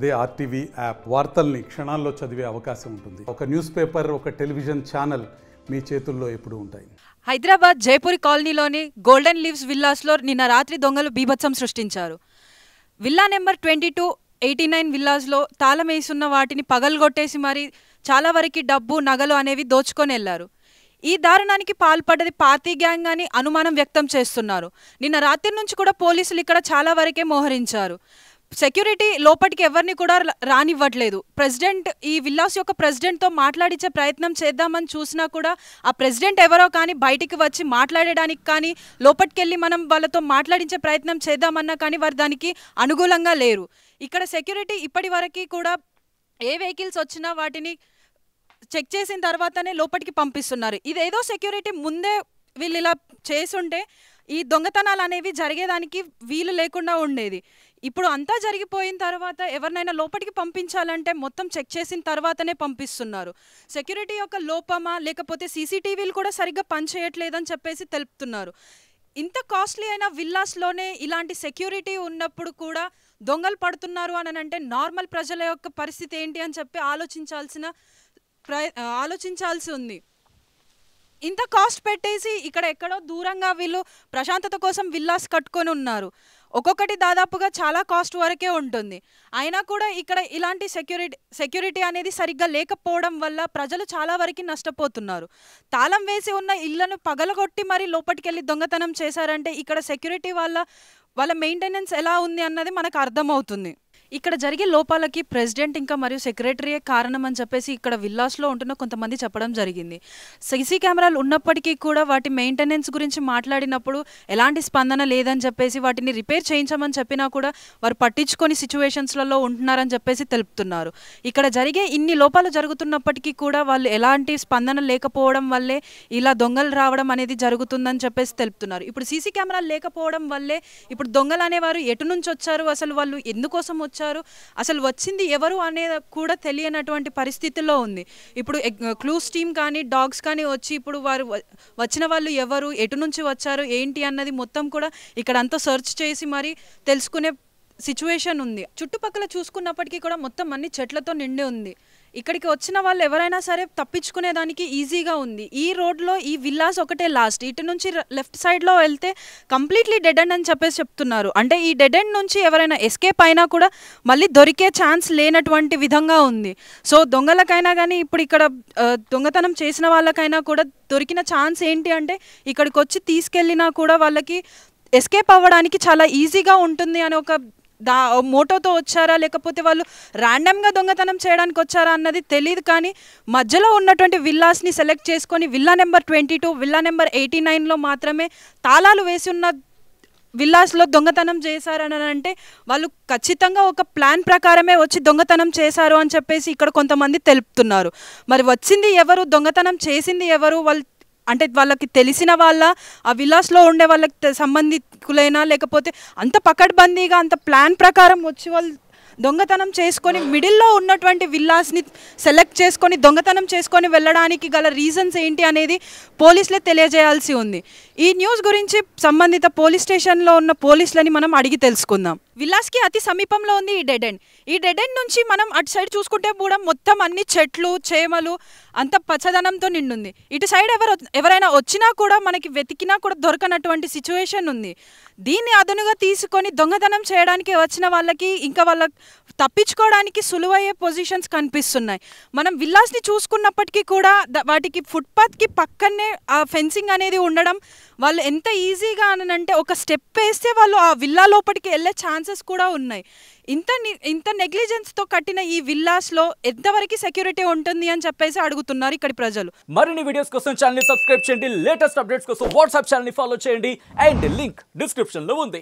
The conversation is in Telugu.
అదే ఆర్టీవీ యాప్ వార్తల్ని క్షణాల్లో చదివే అవకాశం ఉంటుంది. ఒక న్యూస్ పేపర్, ఒక టెలివిజన్ ఛానల్ మీ చేతుల్లో ఎప్పుడూ ఉంటాయి. హైదరాబాద్ జైపూర్ కాలనీలోని గోల్డెన్ లీవ్స్ విల్లాస్లో నిన్న రాత్రి దొంగలు బీభత్సం సృష్టించారు. విల్లా నెంబర్ 2289 విల్లాస్లో తాళం వేసున్న వాటిని పగలగొట్టేసి మరి చాలా వరకు డబ్బు, నగలు అనేవి దోచుకొని వెళ్లారు. ఈ దారుణానికి పాల్పడ్డది పార్టీ గ్యాంగ్ అని అనుమానం వ్యక్తం చేస్తున్నారు. నిన్న రాత్రి నుంచి కూడా పోలీసులు ఇక్కడ చాలా వరకే మోహరించారు. సెక్యూరిటీ లోపలికి ఎవరిని కూడా రానివ్వట్లేదు. ప్రెసిడెంట్ ఈ విల్లాస్ యొక్క ప్రెసిడెంట్తో మాట్లాడించే ప్రయత్నం చేద్దామని చూసినా కూడా ఆ ప్రెసిడెంట్ ఎవరో కానీ బయటికి వచ్చి మాట్లాడడానికి కానీ, లోపలికి వెళ్ళి మనం వాళ్ళతో మాట్లాడించే ప్రయత్నం చేద్దామన్నా కానీ వారు దానికి అనుకూలంగా లేరు. ఇక్కడ సెక్యూరిటీ ఇప్పటి వరకు కూడా ఏ వెహికల్స్ వచ్చినా వాటిని చెక్ చేసిన తర్వాతనే లోపలికి పంపిస్తున్నారు. ఇదేదో సెక్యూరిటీ ముందే వీళ్ళు ఇలా చేసుంటే ఈ దొంగతనాలు అనేవి జరిగేదానికి వీలు లేకుండా ఉండేది. ఇప్పుడు అంతా జరిగిపోయిన తర్వాత ఎవరినైనా లోపలికి పంపించాలంటే మొత్తం చెక్ చేసిన తర్వాతనే పంపిస్తున్నారు. సెక్యూరిటీ యొక్క లోపమా లేకపోతే సీసీటీవీలు కూడా సరిగ్గా పనిచేయట్లేదని చెప్పేసి తెలుపుతున్నారు. ఇంత కాస్ట్లీ అయిన విల్లాస్లోనే ఇలాంటి సెక్యూరిటీ ఉన్నప్పుడు కూడా దొంగలు పడుతున్నారు అని అంటే నార్మల్ ప్రజల యొక్క పరిస్థితి ఏంటి అని చెప్పి ఆలోచించాల్సి ఉంది. ఇంత కాస్ట్ పెట్టేసి ఇక్కడ ఎక్కడో దూరంగా వీళ్ళు ప్రశాంతత కోసం విల్లాస్ కట్టుకొని ఉన్నారు. ఒక్కొక్కటి దాదాపుగా చాలా కాస్ట్ వరకే ఉంటుంది. అయినా కూడా ఇక్కడ ఇలాంటి సెక్యూరిటీ అనేది సరిగ్గా లేకపోవడం వల్ల ప్రజలు చాలా వరకు నష్టపోతున్నారు. తాళం వేసి ఉన్న ఇళ్లను పగలగొట్టి మరి లోపలికి వెళ్ళి దొంగతనం చేశారంటే ఇక్కడ సెక్యూరిటీ వాళ్ళ మెయింటెనెన్స్ ఎలా ఉంది అన్నది మనకు అర్థమవుతుంది. ఇక్కడ జరిగే లోపాలకి ప్రెసిడెంట్ ఇంకా మరియు సెక్రటరీయే కారణం అని చెప్పేసి ఇక్కడ విల్లాస్లో ఉంటున్న కొంతమంది చెప్పడం జరిగింది. సీసీ కెమెరాలు ఉన్నప్పటికీ కూడా వాటి మెయింటెనెన్స్ గురించి మాట్లాడినప్పుడు ఎలాంటి స్పందన లేదని చెప్పేసి వాటిని రిపేర్ చేయించమని చెప్పినా కూడా వారు పట్టించుకొని సిచ్యువేషన్స్లలో ఉంటున్నారని చెప్పేసి తెలుపుతున్నారు. ఇక్కడ జరిగే ఇన్ని లోపాలు జరుగుతున్నప్పటికీ కూడా వాళ్ళు ఎలాంటి స్పందన లేకపోవడం వల్లే ఇలా దొంగలు రావడం అనేది జరుగుతుందని చెప్పేసి తెలుపుతున్నారు. ఇప్పుడు సీసీ కెమెరాలు లేకపోవడం వల్లే ఇప్పుడు దొంగలు అనేవారు ఎటు నుంచి వచ్చారు, అసలు వాళ్ళు ఎందుకోసం వచ్చారు, అసలు వచ్చింది ఎవరు అనేది కూడా తెలియనటువంటి పరిస్థితుల్లో ఉంది. ఇప్పుడు క్లూస్ టీమ్ కానీ డాగ్స్ కానీ వచ్చి ఇప్పుడు వారు వచ్చిన వాళ్ళు ఎవరు, ఎటు నుంచి వచ్చారు ఏంటి అన్నది మొత్తం కూడా ఇక్కడ అంతా సెర్చ్ చేసి మరి తెలుసుకునే సిచ్యువేషన్ ఉంది. చుట్టుపక్కల చూసుకున్నప్పటికీ కూడా మొత్తం అన్ని చెట్లతో నిండి ఉంది. ఇక్కడికి వచ్చిన వాళ్ళు ఎవరైనా సరే తప్పించుకునేదానికి ఈజీగా ఉంది. ఈ రోడ్లో ఈ విల్లాస్ ఒకటే లాస్ట్. ఇటు నుంచి లెఫ్ట్ సైడ్లో వెళ్తే కంప్లీట్లీ డెడ్ ఎండ్ అని చెప్పేసి చెప్తున్నారు. అంటే ఈ డెడ్ ఎండ్ నుంచి ఎవరైనా ఎస్కేప్ అయినా కూడా మళ్ళీ దొరికే ఛాన్స్ లేనటువంటి విధంగా ఉంది. సో దొంగలకైనా కానీ ఇప్పుడు ఇక్కడ దొంగతనం చేసిన వాళ్ళకైనా కూడా దొరికిన ఛాన్స్ ఏంటి అంటే ఇక్కడికి వచ్చి తీసుకెళ్ళినా కూడా వాళ్ళకి ఎస్కేప్ అవ్వడానికి చాలా ఈజీగా ఉంటుంది అని ఒక మోటోతో వచ్చారా లేకపోతే వాళ్ళు ర్యాండమ్గా దొంగతనం చేయడానికి వచ్చారా అన్నది తెలియదు. కానీ మధ్యలో ఉన్నటువంటి విల్లాస్ని సెలెక్ట్ చేసుకొని విల్లా నెంబర్ 22, విల్లా నెంబర్ 89లో మాత్రమే తాళాలు వేసి ఉన్న విల్లాస్లో దొంగతనం చేశారని అంటే వాళ్ళు ఖచ్చితంగా ఒక ప్లాన్ ప్రకారమే వచ్చి దొంగతనం చేశారు అని చెప్పేసి ఇక్కడ కొంతమంది తెలుపుతున్నారు. మరి వచ్చింది ఎవరు, దొంగతనం చేసింది ఎవరు, అంటే వాళ్ళకి తెలిసిన వాళ్ళ, ఆ విల్లాస్లో ఉండే వాళ్ళకి సంబంధికులైనా లేకపోతే అంత పకడ్బందీగా అంత ప్లాన్ ప్రకారం వచ్చి వాళ్ళు దొంగతనం చేసుకొని మిడిల్లో ఉన్నటువంటి విల్లాస్ని సెలెక్ట్ చేసుకొని దొంగతనం చేసుకొని వెళ్ళడానికి గల రీజన్స్ ఏంటి అనేది పోలీసులే తెలియజేయాల్సి ఉంది. ఈ న్యూస్ గురించి సంబంధిత పోలీస్ స్టేషన్లో ఉన్న పోలీసులని మనం అడిగి తెలుసుకుందాం. విల్లాస్కి అతి సమీపంలో ఉంది ఈ డెడ్ ఎండ్. ఈ డెడ్ ఎండ్ నుంచి మనం అటు సైడ్ చూసుకుంటే కూడా మొత్తం అన్ని చెట్లు, చేమలు, అంత పచ్చదనంతో నిండుంది. ఇటు సైడ్ ఎవరైనా వచ్చినా కూడా మనకి వెతికినా కూడా దొరకనటువంటి సిచ్యువేషన్ ఉంది. దీన్ని అదునుగా తీసుకొని దొంగతనం చేయడానికి వచ్చిన వాళ్ళకి ఇంకా వాళ్ళ తప్పించుకోవడానికి సులువయ్యే పొజిషన్స్ కనిపిస్తున్నాయి. మనం విల్లాస్ని చూసుకున్నప్పటికీ కూడా వాటికి ఫుట్పాత్కి పక్కనే ఆ ఫెన్సింగ్ అనేది ఉండడం వాళ్ళు ఎంత ఈజీగా అని అంటే ఒక స్టెప్ వేస్తే వాళ్ళు ఆ విల్లా లోపలికి వెళ్ళే ఛాన్సెస్ కూడా ఉన్నాయి. ఇంత నెగ్లిజెన్స్తో కట్టిన ఈ విల్లాస్లో ఎంతవరకు సెక్యూరిటీ ఉంటుంది అని చెప్పేసి అడుగుతున్నారు ఇక్కడి ప్రజలు. మరిన్ని వీడియోస్ కోసం ఛానల్ ని సబ్స్క్రైబ్ చేయండి. లేటెస్ట్ అప్డేట్స్ కోసం వాట్సాప్ ఛానల్ ని ఫాలో చేయండి. అండ్ లింక్ డిస్క్రిప్షన్ లో ఉంది.